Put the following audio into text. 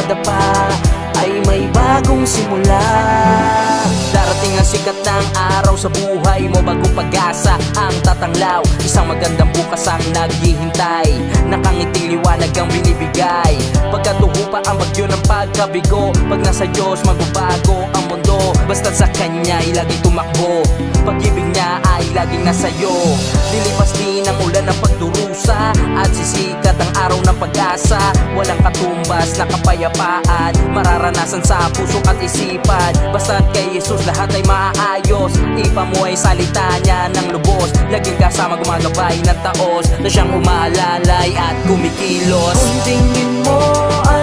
madapa ay may bagong simula. Darating ang sikat ng araw sa buhay mo, bagong pag-asa ang tatanglaw. Isang magandang bukas ang naghihintay, nakangiting liwanag ang binibigay. Pagkatuho pa ang bagyo ng pagkabigo, pag nasa Diyos magbabago ang mundo. Basta't sa Kanya ay laging tumakbo, pag-ibig niya ay laging nasayo. Lilipas din ang ulan ng pagdurusa at sisikat ang araw ng pag-asa. Walang katumbas na kapayapaan mararanasan sa puso at isipan. Basta't kay Jesus lahat ay maayos, ipamuhay salita niya ng lubos. Laging kasama gumagabay ng taos na siyang umalalay at kumikilos. Kung tingin mo ay